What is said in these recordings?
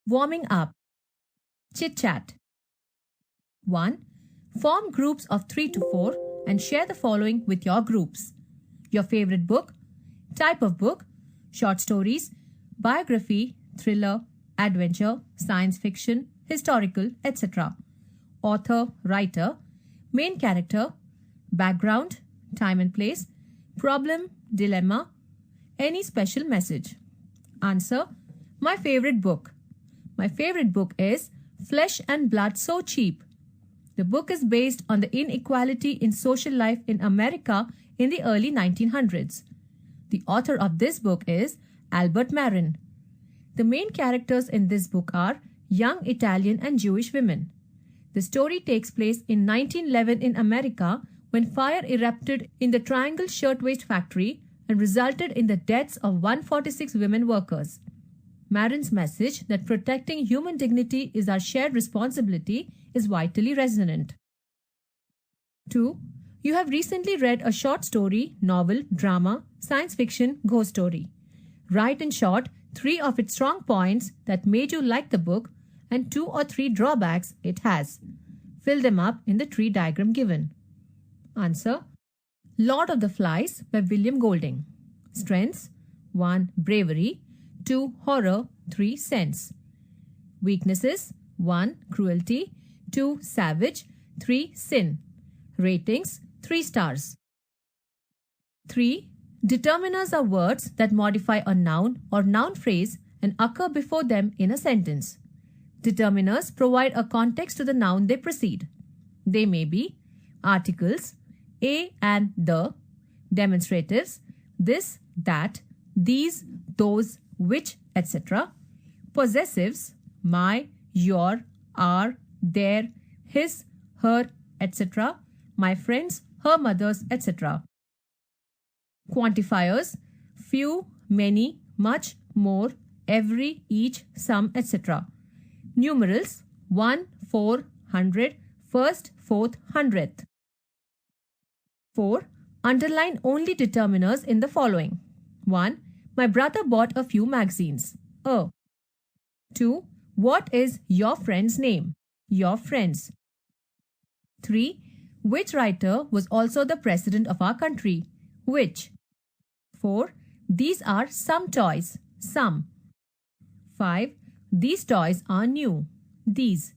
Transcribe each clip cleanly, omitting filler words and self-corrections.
Warming up. Chit chat. 1. Form groups of 3 to 4 and share the following with your groups: your favorite book, type of book, short stories, biography, thriller, adventure, science fiction, historical, etc. Author, writer, main character, background, time and place, problem, dilemma, any special message. Answer: my favorite book. My favorite book is Flesh and Blood So Cheap. The book is based on the inequality in social life in America in the early 1900s. The author of this book is Albert Marin. The main characters in this book are young Italian and Jewish women. The story takes place in 1911 in America when fire erupted in the Triangle Shirtwaist Factory and resulted in the deaths of 146 women workers. Marin's message that protecting human dignity is our shared responsibility is vitally resonant. 2. You have recently read a short story, novel, drama, science fiction, ghost story. Write in short 3 of its strong points that made you like the book and 2 or 3 drawbacks it has. Fill them up in the tree diagram given. Answer: Lord of the Flies by William Golding. Strengths: 1. Bravery, 2. Horror, 3. Sense. Weaknesses: 1. Cruelty, 2. Savage, 3. Sin. Ratings: 3 stars. 3. Determiners are words that modify a noun or noun phrase and occur before them in a sentence. Determiners provide a context to the noun they precede. They may be articles, a and the, demonstratives, this, that, these, those, which, etc., possessives, my, your, our, their, his, her, etc., my friends, her mother's, etc. Quantifiers: few, many, much, more, every, each, some, etc. Numerals: 1, 4, 100, first, fourth, hundredth. 4. Underline only determiners in the following. 1. My brother bought a few magazines. 2. What is your friend's name? Your friend's. 3. Which writer was also the president of our country? Which? 4. These are some toys. Some. 5. These toys are new. These.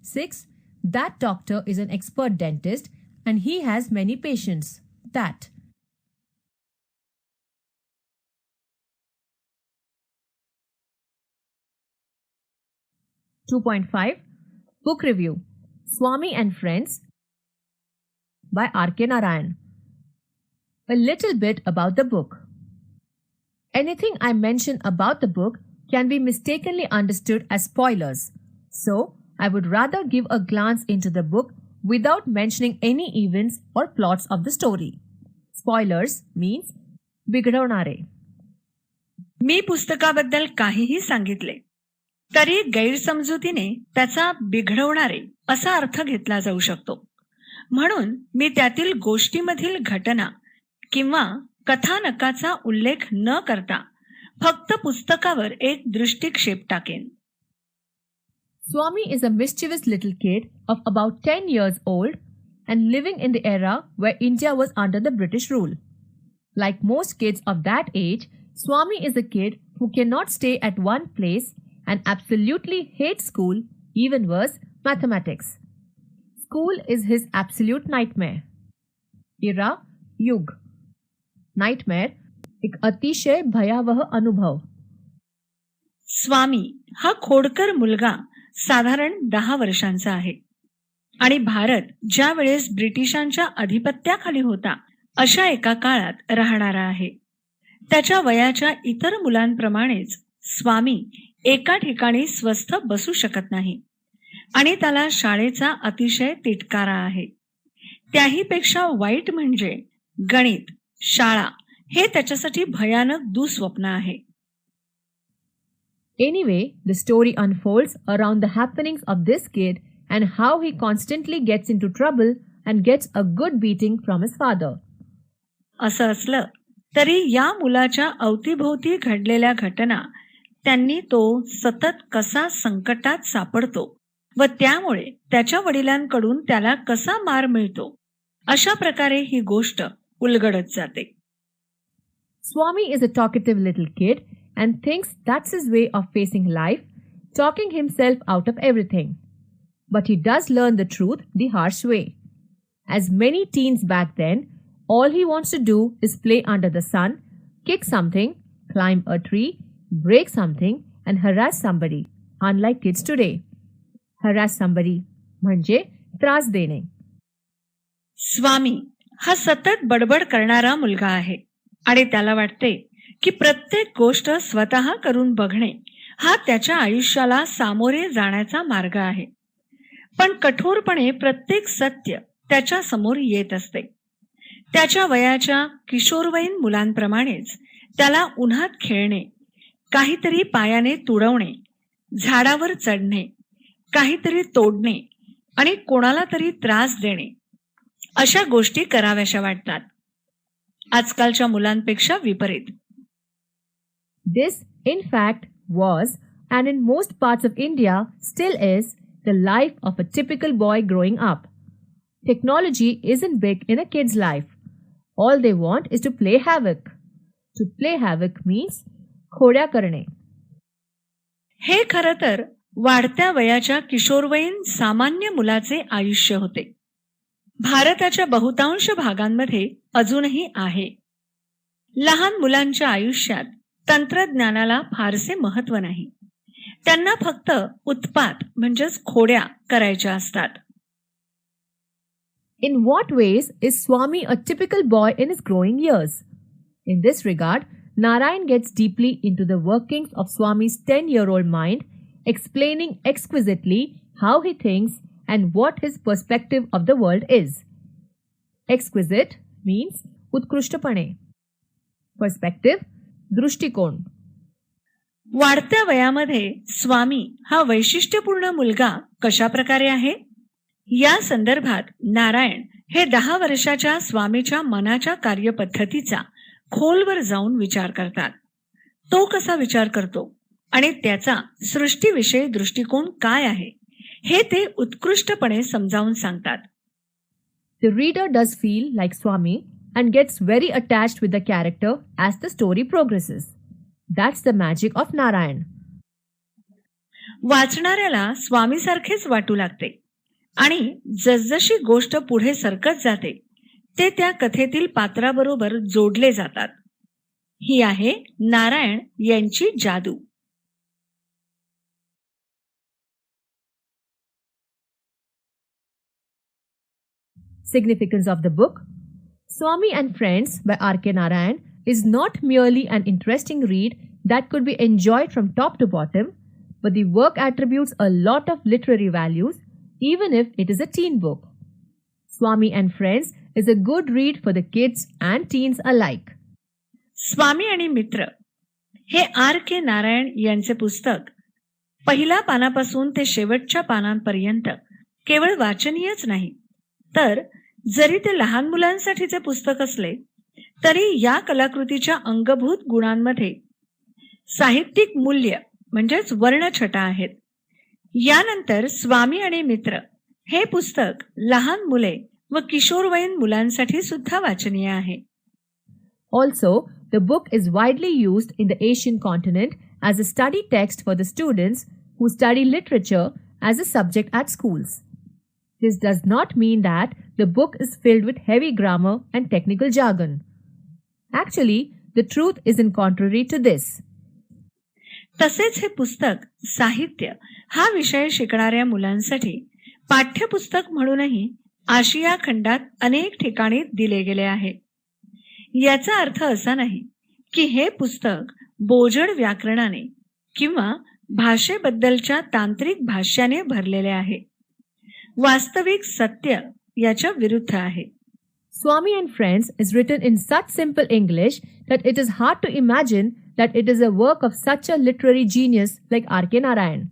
6. That doctor is an expert dentist and he has many patients. That. Book review: Swami and Friends by R.K. Narayan. A little bit about the book. Anything I mention about the book can be mistakenly understood as spoilers, so I would rather give a glance into the book without mentioning any events or plots of the story. Spoilers means बिघडवणारे. मी पुस्तकाबद्दल काहीही सांगितले तरी गैरसमजुतीने त्याचा बिघडवणारे असा अर्थ घेतला जाऊ शकतो. म्हणून मी त्यातील गोष्टीमधील घटना किंवा कथानकाचा उल्लेख न करता फक्त पुस्तकावर एक दृष्टिक्षेप टाकेन. Swami is a mischievous little kid of about 10 years old and living in the era where India was under the British rule. Like most kids of that age, Swami is a kid who cannot stay at one place and absolutely hates school, even worse, mathematics. School is his absolute nightmare. Era, युग. Nightmare, एक अतिशय भयावह अनुभव. स्वामी हा खोडकर मुलगा साधारण 10 वर्षांचा आहे आणि भारत ज्या वेळेस ब्रिटिशांच्या अधिपत्याखाली होता अशा एका काळात राहणारा आहे. त्याच्या वयाच्या इतर मुलांप्रमाणेच स्वामी एका ठिकाणी स्वस्थ बसू शकत नाही आणि त्याला शाळेचा अतिशय तिटकारा आहे. त्याही पेक्षा वाईट म्हणजे गणित, शाळा हे त्याच्यासाठी भयानक दुःस्वप्न आहे. Anyway, the story unfolds around the happenings of this kid and how he constantly gets into trouble and gets a good beating from his father. असं असलं तरी या मुलाच्या अवतीभोवती घडलेल्या घटना त्यांनी तो सतत कसा संकटात सापडतो व त्यामुळे त्याच्या वडिलांकडून त्याला कसा मार मिळतो, अशा प्रकारे ही गोष्ट उलगडत जाते. Swami is a talkative little kid and thinks that's his way of facing life, talking himself out of everything. But he does learn the truth the harsh way. As many teens back then, all he wants to do is play under the sun, kick something, climb a tree, break something, and harass somebody, unlike kids today. Harass somebody म्हणजे त्रास देणे. स्वामी हा सतत बडबड करणारा मुलगा आहे आणि त्याला वाटते की प्रत्येक गोष्ट स्वतः करून बघणे हा त्याच्या आयुष्याला सामोरे जाण्याचा मार्ग आहे. पण कठोरपणे प्रत्येक सत्य त्याच्या समोर येत असते. त्याच्या वयाच्या किशोरवयीन मुलांप्रमाणेच त्याला उन्हात खेळणे, काहीतरी पायाने तुडवणे, झाडावर चढणे, काहीतरी तोडणे आणि कोणाला तरी त्रास देणे अशा गोष्टी कराव्याशा वाटतात. आजकालच्या मुलांपेक्षा विपरीत. This, in fact, was, and in most parts of India still is, the life of a typical boy growing up. Technology isn't big in a kid's life. All they want is to play havoc. To play havoc means खोड्या करणे. हे खरं तर वाढत्या वयाच्या किशोरवयीन सामान्य मुलाचे आयुष्य होते. भारताच्या बहुतांश भागांमध्ये अजूनही आहे. लहान मुलांच्या आयुष्यात तंत्रज्ञानाला फारसे महत्व नाही. त्यांना फक्त उत्पात म्हणजेच खोड्या करायच्या असतात. In what ways is Swami a typical boy in his growing years? In this regard, Narayan gets deeply into the workings of Swami's 10-year-old mind, explaining exquisitely how he thinks and what his perspective of the world is. Exquisite means उत्कृष्टपणे. Perspective, दृष्टिकोन. वाढत्या वयामध्ये स्वामी हा वैशिष्ट्यपूर्ण मुलगा कशा प्रकारे आहे, या संदर्भात नारायण हे 10 वर्षाच्या स्वामीच्या मनाच्या कार्यपद्धतीचा खोलवर जाऊन विचार करतात. तो कसा विचार करतो आणि त्याचा सृष्टीविषयी दृष्टिकोन काय आहे हे ते उत्कृष्टपणे समजावून सांगतात. The reader does feel like Swami and gets very attached with the character as the story progresses. That's the magic of Narayan. वाचणाऱ्याला स्वामीसारखेच वाटू लागते आणि जसजशी गोष्ट पुढे सरकत जाते ते त्या कथेतील पात्राबरोबर जोडले जातात. ही आहे नारायण यांची जादू. Significance of the book. Swami and Friends by R.K. Narayan is not merely an interesting read that could be enjoyed from top to bottom, but the work attributes a lot of literary values, even if it is a teen book. Swami and Friends is a good read for the kids and teens alike. स्वामी आणि मित्र हे R.K. Narayan यांचे पुस्तक पहिल्या पानापासून ते शेवटच्या पानांपर्यंत केवळ वाचनीयच नाही, तर जरी ते लहान मुलांसाठीचे पुस्तक असले तरी या कलाकृतीच्या अंगभूत गुणांमध्ये साहित्यिक मूल्य म्हणजेच वर्णछटा आहेत. यानंतर स्वामी आणि मित्र हे पुस्तक लहान मुले व किशोरवयीन मुलांसाठी सुद्धा वाचनीय आहे. Also, the book is widely used in the Asian continent as a study text for the students who study literature as a subject at schools. This does not mean that the book is filled with heavy grammar and technical jargon. Actually, the truth is in contrary to this. तसेच हे पुस्तक साहित्य हा विषय शिकणाऱ्या मुलांसाठी पाठ्यपुस्तक म्हणूनही आशिया खंडात अनेक ठिकाणी दिले गेले आहे. याचा अर्थ असा नाही की हे पुस्तक बोजड व्याकरणाने किंवा भाषेबद्दलच्या तांत्रिक भाष्याने भरलेले आहे. वास्तविक सत्य याच्या विरुद्ध आहे. Swami and Friends is written in such simple English that it is hard to imagine that it is a work of such a literary genius like R.K. Narayan.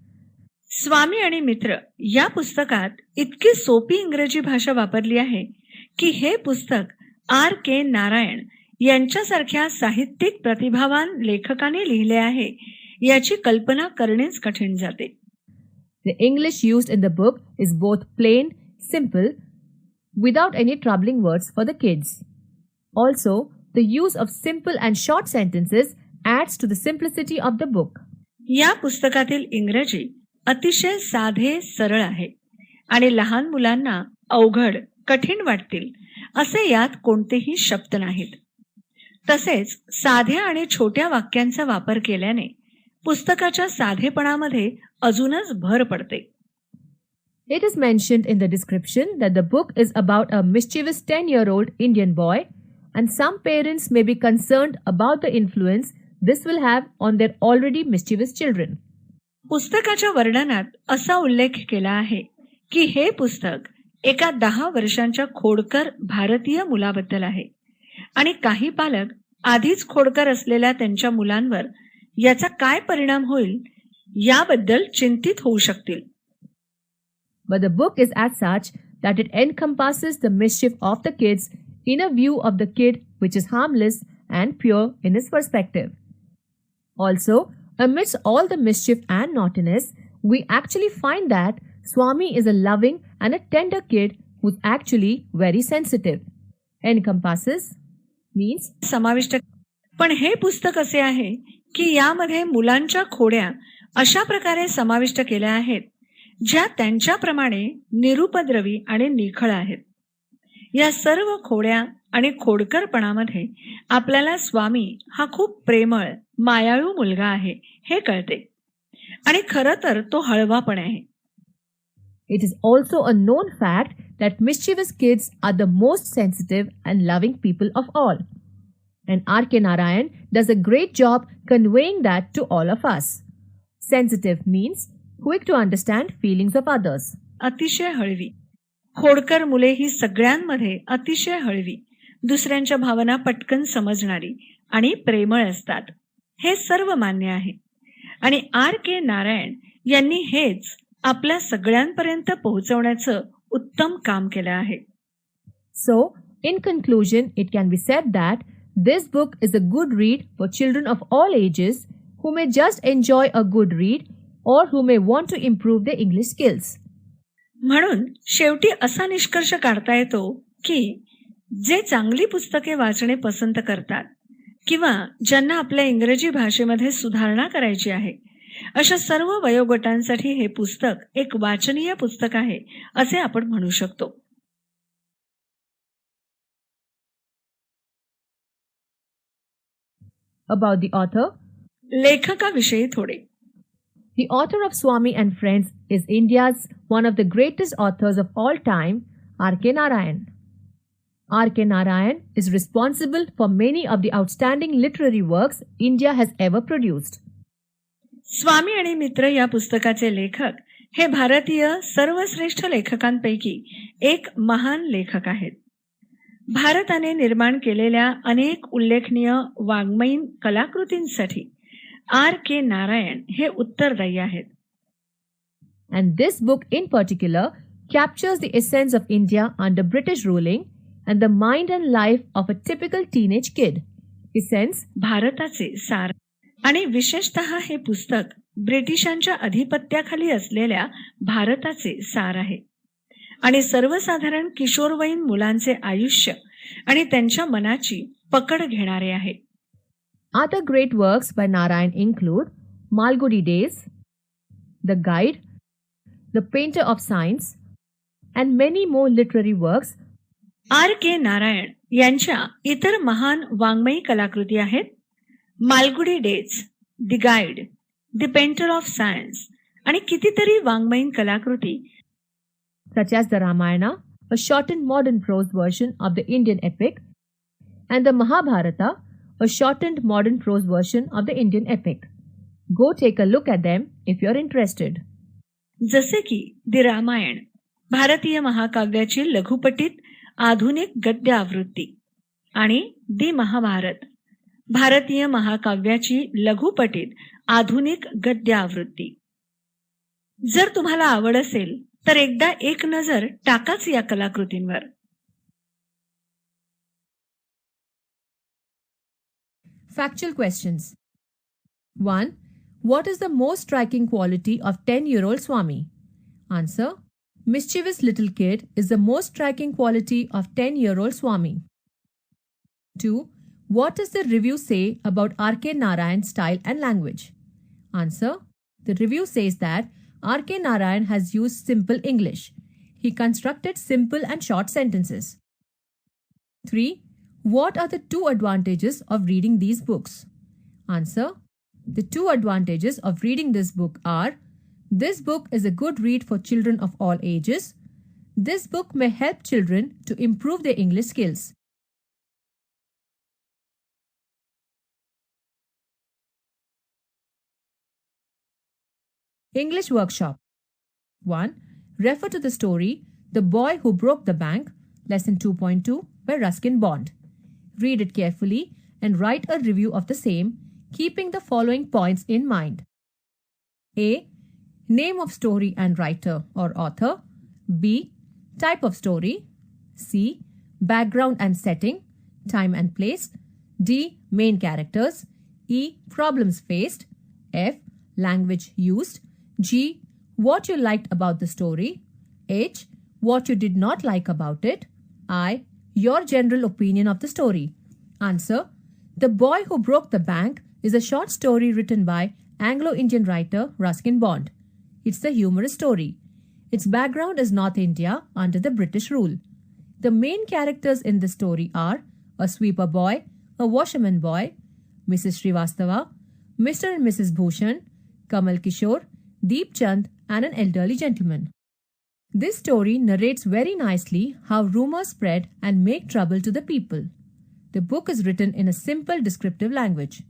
स्वामी आणि मित्र या पुस्तकात इतकी सोपी इंग्रजी भाषा वापरली आहे की हे पुस्तक R.K. नारायण यांच्यासारख्या साहित्यिक प्रतिभावान लेखकाने लिहिले आहे याची कल्पना करणेच कठीण जाते. The English used in the book is both plain, simple, without any troubling words for the kids. Also, the use of simple and short sentences adds to the simplicity of the book. या पुस्तकातील इंग्रजी अतिशय साधे सरळ आहे आणि लहान मुलांना अवघड कठीण वाटतील असे यात कोणतेही शब्द नाहीत. तसेच साध्या आणि छोट्या वाक्यांचा वापर केल्याने पुस्तकाच्या साधेपणामध्ये अजूनच भर पडते. It is mentioned in the description that the book is about a mischievous 10-year-old Indian boy, and some parents may be concerned about the influence this will have on their already mischievous children. पुस्तकाच्या वर्णनात असा उल्लेख केला आहे की हे पुस्तक एका 10 वर्षांच्या खोडकर भारतीय मुलाबद्दल आहे आणि काही पालक आधीच खोडकर असलेल्या त्यांच्या मुलांवर याचा काय परिणाम होईल याबद्दल चिंतित होऊ शकतील. But the book is as such that it encompasses the mischief of the kids in a view of the kid which is harmless and pure in his perspective. Also, amidst all the mischief and naughtiness, we actually find that Swami is a loving and a tender kid who's actually very sensitive. Encompasses means समाविष्ट. पण हे पुस्तक असे आहे की यामध्ये मुलांच्या खोड्या अशा प्रकारे समाविष्ट केल्या आहेत ज्या त्यांच्याप्रमाणे निरुपद्रवी आणि निखळ आहेत. या सर्व खोड्या आणि खोडकरपणामध्ये आपल्याला स्वामी हा खूप प्रेमळ मायाळू मुलगा आहे हे कळते आणि खरं तर तो हळवा पण आहे. It is also a known fact that mischievous kids are the most sensitive and loving people of all. And R.K. Narayan does a great job conveying that to all of us. Sensitive means quick to understand feelings of others. अतिशय हळवी. खोडकर मुले ही सगळ्यांमध्ये अतिशय हळवी, दुसऱ्यांच्या भावना पटकन समजणारी आणि प्रेमळ असतात. हे सर्व मान्य आहे आणि R.K. नारायण यांनी हेच आपल्या सगळ्यांपर्यंत पोहोचवण्याचं उत्तम काम केलं आहे. So, in conclusion, it can be said that this book is a good read for children of all ages who may just enjoy a good read or who may want to improve their English skills. म्हणून शेवटी असा निष्कर्ष काढता येतो की जे चांगली पुस्तके वाचणे पसंत करतात किंवा ज्यांना आपल्या इंग्रजी भाषेमध्ये सुधारणा करायची आहे अशा सर्व वयोगटांसाठी हे पुस्तक एक वाचनीय पुस्तक आहे असे आपण म्हणू शकतो. About the author, लेखकाविषयी थोडे. the author of Swami and Friends is India's one of the greatest authors of all time, R.K. Narayan. R.K. Narayan is responsible for many of the outstanding literary works India has ever produced. स्वामी आणि मित्र या पुस्तकाचे लेखक हे भारतीय सर्वश्रेष्ठ लेखकांपैकी एक महान लेखक आहेत. भारताने निर्माण केलेल्या अनेक उल्लेखनीय वाङ्मयीन कलाकृतींसाठी R.K. नारायण हे उत्तरदायी आहेत. And this book in particular captures the essence of India under British ruling and the mind and life of a typical teenage kid. Essence, भारताचे सार. आणि विशेषतः हे पुस्तक ब्रिटिशांच्या अधिपत्याखाली असलेल्या भारताचे सार आहे आणि सर्वसाधारण किशोरवयीन मुलांचे आयुष्य आणि त्यांच्या मनाची पकड घेणारे आहे. Other great works by Narayan include Malgudi Days, The Guide, The Painter of Science, and many more literary works. R.K. Narayan यांच्या इतर महान वाङ्मयी कलाकृती आहेत Malgudi days, the guide, the painter of science आणि कितीतरी वाङ्मयीन कलाकृती such as the Ramayana, a shortened modern prose version of the Indian epic, and the Mahabharata, a shortened modern prose version of the Indian epic. Go take a look at them if you're interested. जसे की the Ramayan भारतीय महाकाव्याची लघुपटित आधुनिक गद्य आवृत्ती आणि the Mahabharat भारतीय महाकाव्याची लघुपटित आधुनिक गद्य आवृत्ती. जर तुम्हाला आवड असेल तर एकदा एक नजर टाकाच या कलाकृतींवर. Factual questions. 1. What is the most striking quality of 10-year-old Swami? Answer. Mischievous little kid is the most striking quality of 10-year-old Swami. 2. What does the review say about R.K. Narayan's style and language? Answer. The review says that R.K. Narayan has used simple English. He constructed simple and short sentences. 3. What are the 2 advantages of reading these books? Answer. The 2 advantages of reading this book are: this book is a good read for children of all ages. This book may help children to improve their English skills. English Workshop 1. Refer to the story The Boy Who Broke the Bank, Lesson 2.2 by Ruskin Bond. Read it carefully and write a review of the same, keeping the following points in mind. A. Name of story and writer or author. B. Type of story. C. Background and setting, time and place. D. Main characters. E. Problems faced. F. Language used. G. What you liked about the story. H. What you did not like about it. I. Your general opinion of the story. Answer. The Boy Who Broke the Bank is a short story written by Anglo-Indian writer Ruskin Bond. It's a humorous story. Its background is North India under the British rule. The main characters in the story are a sweeper boy, a washerman boy, Mrs. Srivastava, Mr. and Mrs. Bhushan, Kamal Kishore, Deep Chand, and an elderly gentleman. This story narrates very nicely how rumors spread and make trouble to the people. The book is written in a simple descriptive language.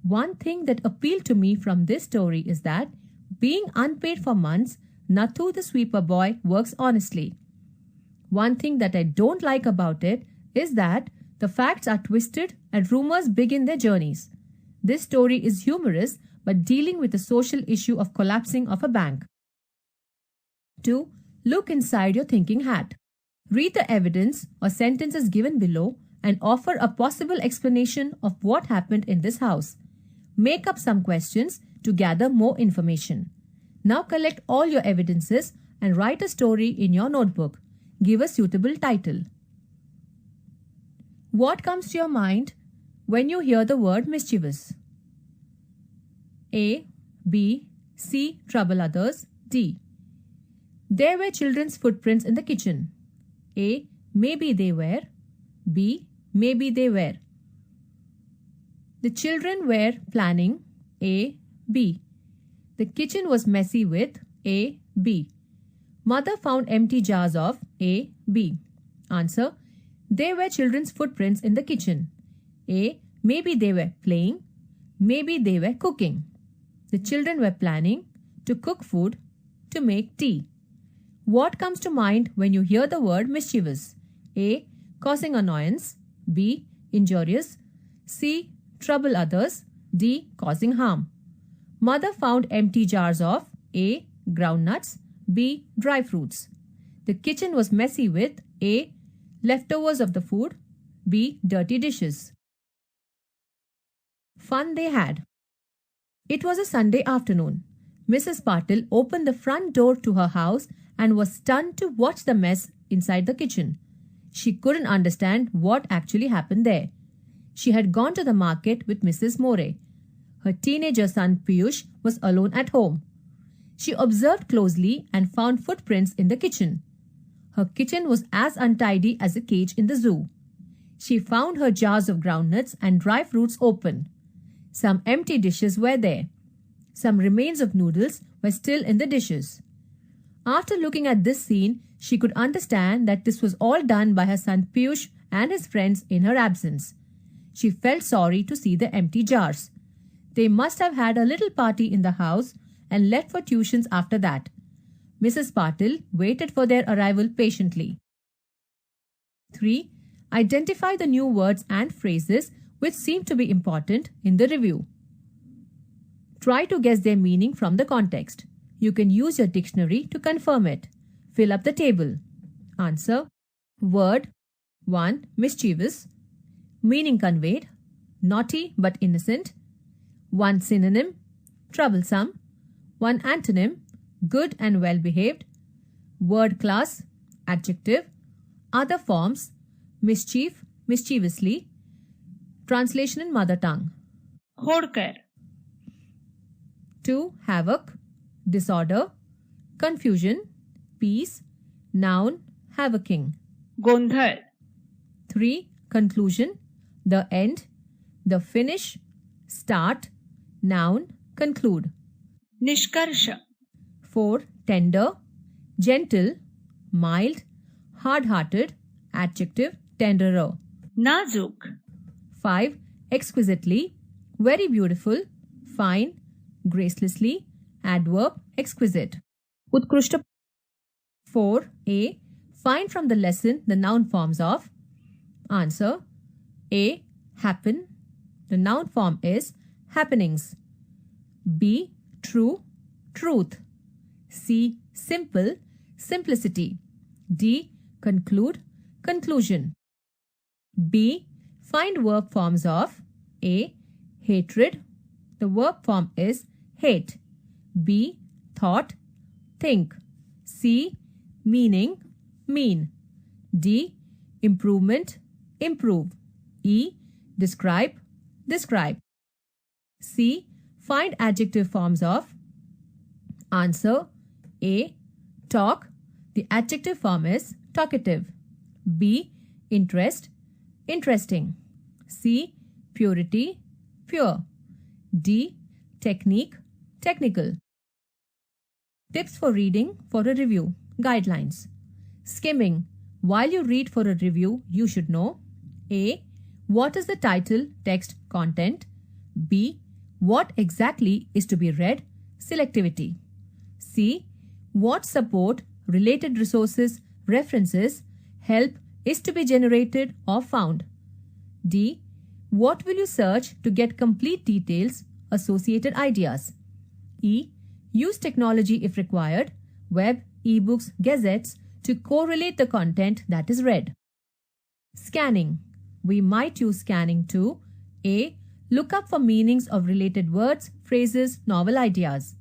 One thing that appealed to me from this story is that, being unpaid for months, Nathu the sweeper boy works honestly. One thing that I don't like about it is that the facts are twisted and rumors begin their journeys. This story is humorous but dealing with the social issue of collapsing of a bank. 2. Look inside your thinking hat. Read the evidence or sentences given below and offer a possible explanation of what happened in this house. Make up some questions to gather more information. Now collect all your evidences and write a story in your notebook. Give a suitable title. What comes to your mind when you hear the word mischievous? A, B, C. Trouble others. D. There were children's footprints in the kitchen. A. Maybe they were. B. Maybe they were. The children were planning. A, B. The kitchen was messy with. A, B. Mother found empty jars of. A, B. Answer. There were children's footprints in the kitchen. A. Maybe they were playing. Maybe they were cooking. The children were planning to cook food, to make tea. What comes to mind when you hear the word mischievous? A. Causing annoyance. B. Injurious. C. Trouble others. D. Causing harm. Mother found empty jars of. A. Groundnuts. B. Dry fruits. The kitchen was messy with. A. Leftovers of the food. B. Dirty dishes. Fun they had. It was a Sunday afternoon. Mrs. Patil opened the front door to her house and was stunned to watch the mess inside the kitchen. She couldn't understand what actually happened there. She had gone to the market with Mrs. More. Her teenager son Piyush was alone at home. She observed closely and found footprints in the kitchen. Her kitchen was as untidy as a cage in the zoo. She found her jars of groundnuts and dry fruits open. Some empty dishes were there. Some remains of noodles were still in the dishes. After looking at this scene, she could understand that this was all done by her son Piyush and his friends in her absence. She felt sorry to see the empty jars. They must have had a little party in the house and left for tuitions after that. Mrs. Patil waited for their arrival patiently. 3. Identify the new words and phrases which seem to be important in the review. Try to guess their meaning from the context. You can use your dictionary to confirm it. Fill up the table. Answer. Word. 1. Mischievous. Meaning conveyed. Naughty but innocent. 1 synonym. troublesome. One antonym, good and well behaved. Word class, adjective. Other forms, mischief, mischievously. Translation in mother tongue. होडकर, 2. Havoc, disorder. Confusion, peace. Noun, havocking. गोंधळ, 3. Conclusion, the end. The finish, start. Noun, conclude. निष्कर्ष, 4. Tender, gentle, mild. Hard-hearted, adjective, tenderer. नाजूक, 5. Exquisitely, very beautiful, fine, gracelessly, adverb, exquisite. Utkrishta. 4. A. Find from the lesson the noun forms of. Answer. A. Happen. The noun form is happenings. B. True, truth. C. Simple, simplicity. D. Conclude, conclusion. B. Find verb forms of. A. Hatred. The verb form is hate. B. Thought, think. C. Meaning, mean. D. Improvement, improve. E. Describe, describe. C. Find adjective forms of. Answer. A. Talk. The adjective form is talkative. B. Interest, interesting. C. Purity, pure. D. Technique, technical. Tips for reading for a review. Guidelines. Skimming. While you read for a review, you should know A. What is the title, text, content? B. What exactly is to be read? Selectivity. C. What support, related resources, references, help is to be generated or found? D. What will you search to get complete details, associated ideas? E. Use technology if required, web, ebooks, gazettes, to correlate the content that is read. Scanning. We might use scanning to A. Look up for meanings of related words, phrases, novel ideas.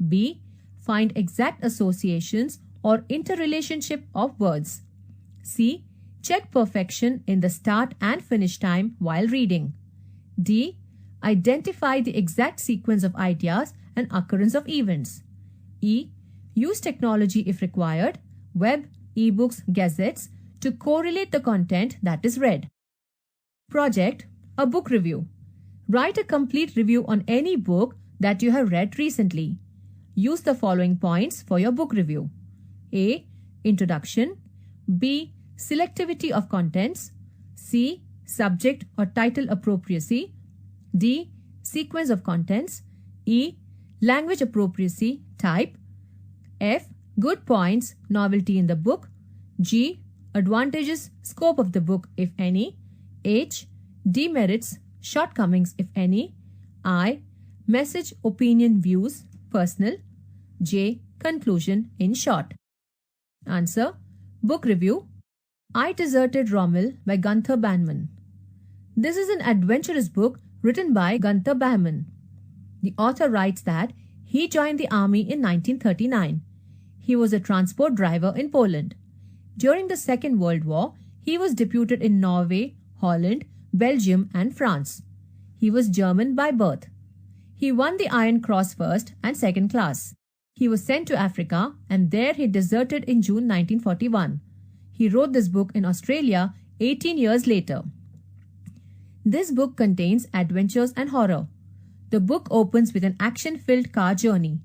B. Find exact associations or interrelationship of words. C. Check perfection in the start and finish time while reading. D. Identify the exact sequence of ideas and occurrence of events. E. Use technology if required, web, ebooks, gazettes, to correlate the content that is read. Project, a book review. Write a complete review on any book that you have read recently. Use the following points for your book review. A. Introduction. B. Selectivity of contents. C. Subject or title appropriacy. D. Sequence of contents. E. Language appropriacy, type. F. Good points, novelty in the book. G. Advantages, scope of the book, if any. H. Demerits, shortcomings, if any. I. Message, opinion, views, personal. J. Conclusion, in short. Answer. Book review. I Deserted Rommel by Gunther Baumann. This is an adventurous book written by Gunther Baumann. The author writes that he joined the army in 1939. He was a transport driver in Poland. During the Second World War, he was deputed in Norway, Holland, Belgium, and France. He was German by birth. He won the Iron Cross first and second class. He was sent to Africa and there he deserted in June 1941. He wrote this book in Australia 18 years later. This book contains adventures and horror. The book opens with an action-filled car journey.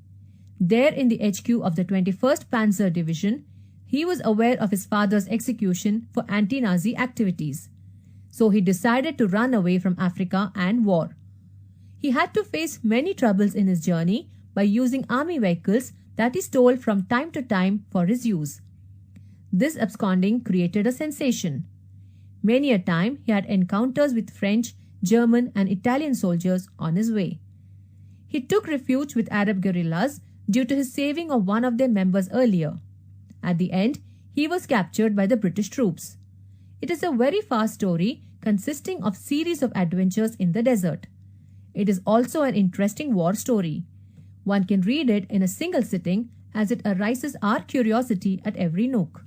There in the HQ of the 21st Panzer Division, he was aware of his father's execution for anti-Nazi activities. So he decided to run away from Africa and war. He had to face many troubles in his journey by using army vehicles that he stole from time to time for his use. This absconding created a sensation. Many a time he had encounters with French, German and Italian soldiers on his way. He took refuge with Arab guerrillas due to his saving of one of their members earlier. At the end, he was captured by the British troops. It is a very fast story consisting of series of adventures in the desert. It is also an interesting war story. One can read it in a single sitting as it arouses our curiosity at every nook.